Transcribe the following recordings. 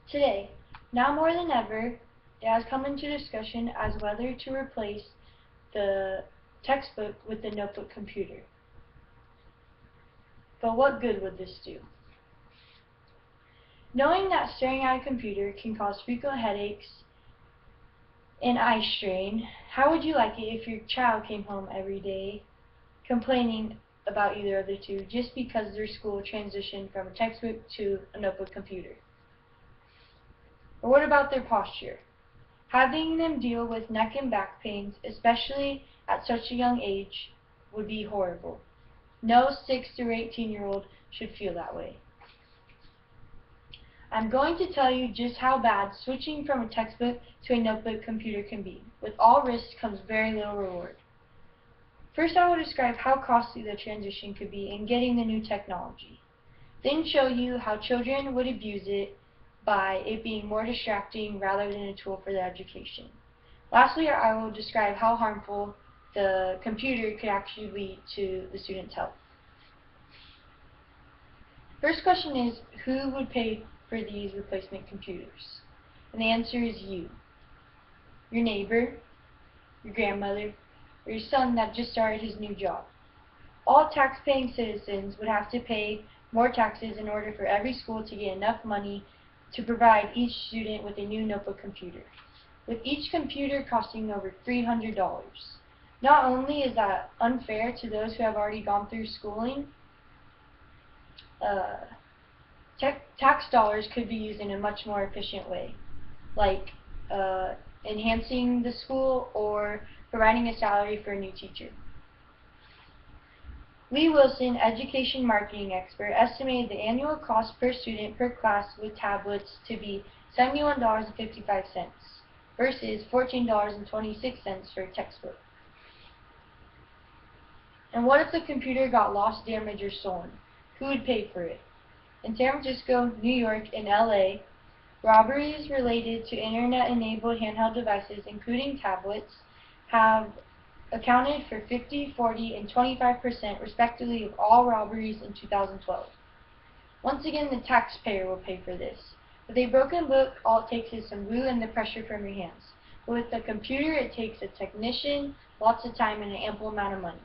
Today, now more than ever, it has come into discussion as whether to replace the textbook with the notebook computer. But what good would this do? Knowing that staring at a computer can cause frequent headaches and eye strain, how would you like it if your child came home every day complaining about either of the two just because their school transitioned from a textbook to a notebook computer? Or what about their posture? Having them deal with neck and back pains, especially at such a young age, would be horrible. No 6 to 18-year-old should feel that way. I'm going to tell you just how bad switching from a textbook to a notebook computer can be. With all risk comes very little reward. First, I will describe how costly the transition could be in getting the new technology. Then show you how children would abuse it by it being more distracting rather than a tool for their education. Lastly, I will describe how harmful the computer could actually be to the student's health. First question is, who would pay for these replacement computers? And the answer is you. Your neighbor, your grandmother, or your son that just started his new job. All tax-paying citizens would have to pay more taxes in order for every school to get enough money to provide each student with a new notebook computer, with each computer costing over $300. Not only is that unfair to those who have already gone through schooling, tax dollars could be used in a much more efficient way, like enhancing the school or providing a salary for a new teacher. Lee Wilson, education marketing expert, estimated the annual cost per student per class with tablets to be $71.55 versus $14.26 for a textbook. And what if the computer got lost, damaged, or stolen? Who would pay for it? In San Francisco, New York, and LA, robberies related to internet-enabled handheld devices, including tablets, have accounted for 50%, 40%, and 25% respectively of all robberies in 2012. Once again, the taxpayer will pay for this. With a broken book, all it takes is some glue and the pressure from your hands. But with a computer, it takes a technician, lots of time, and an ample amount of money.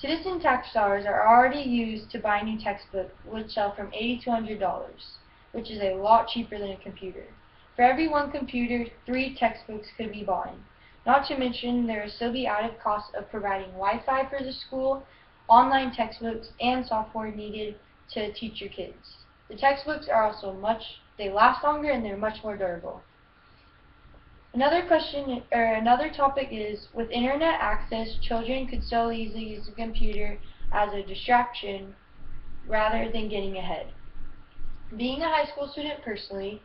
Citizen tax dollars are already used to buy a new textbook, which sell from $80 to $100, which is a lot cheaper than a computer. For every one computer, 3 textbooks could be bought. Not to mention, there will still be added costs of providing Wi-Fi for the school, online textbooks, and software needed to teach your kids. The textbooks are also they last longer and they're much more durable. Another topic is, with internet access, children could so easily use a computer as a distraction rather than getting ahead. Being a high school student personally,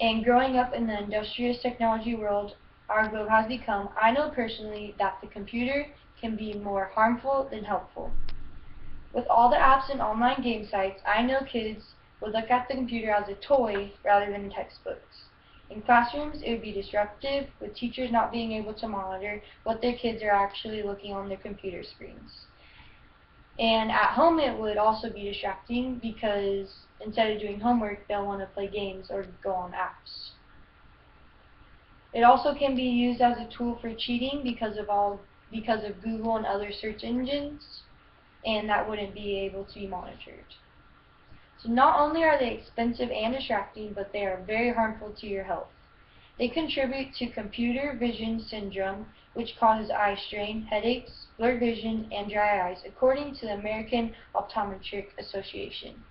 and growing up in the industrious technology world our globe has become, I know personally that the computer can be more harmful than helpful. With all the apps and online game sites, I know kids would look at the computer as a toy rather than textbooks. In classrooms, it would be disruptive, with teachers not being able to monitor what their kids are actually looking on their computer screens. And at home, it would also be distracting because instead of doing homework, they'll want to play games or go on apps. It also can be used as a tool for cheating because of Google and other search engines, and that wouldn't be able to be monitored. So not only are they expensive and distracting, but they are very harmful to your health. They contribute to computer vision syndrome, which causes eye strain, headaches, blurred vision, and dry eyes, according to the American Optometric Association.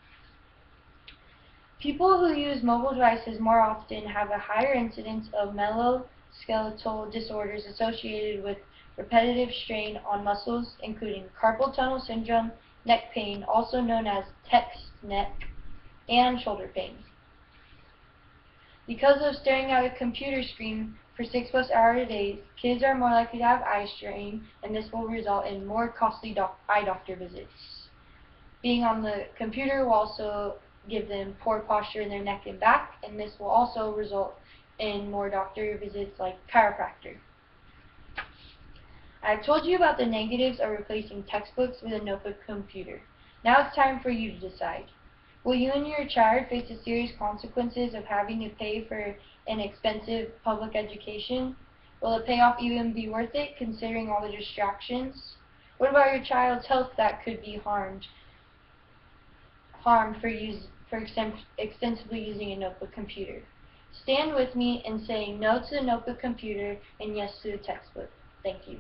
People who use mobile devices more often have a higher incidence of musculoskeletal disorders associated with repetitive strain on muscles, including carpal tunnel syndrome, neck pain, also known as text neck, and shoulder pain. Because of staring at a computer screen for 6+ hours a day, kids are more likely to have eye strain, and this will result in more costly eye doctor visits. Being on the computer will also give them poor posture in their neck and back, and this will also result in more doctor visits like chiropractor. I've told you about the negatives of replacing textbooks with a notebook computer. Now it's time for you to decide. Will you and your child face the serious consequences of having to pay for an expensive public education? Will the payoff even be worth it, considering all the distractions? What about your child's health that could be harmed for extensively using a notebook computer? Stand with me in saying no to the notebook computer and yes to the textbook. Thank you.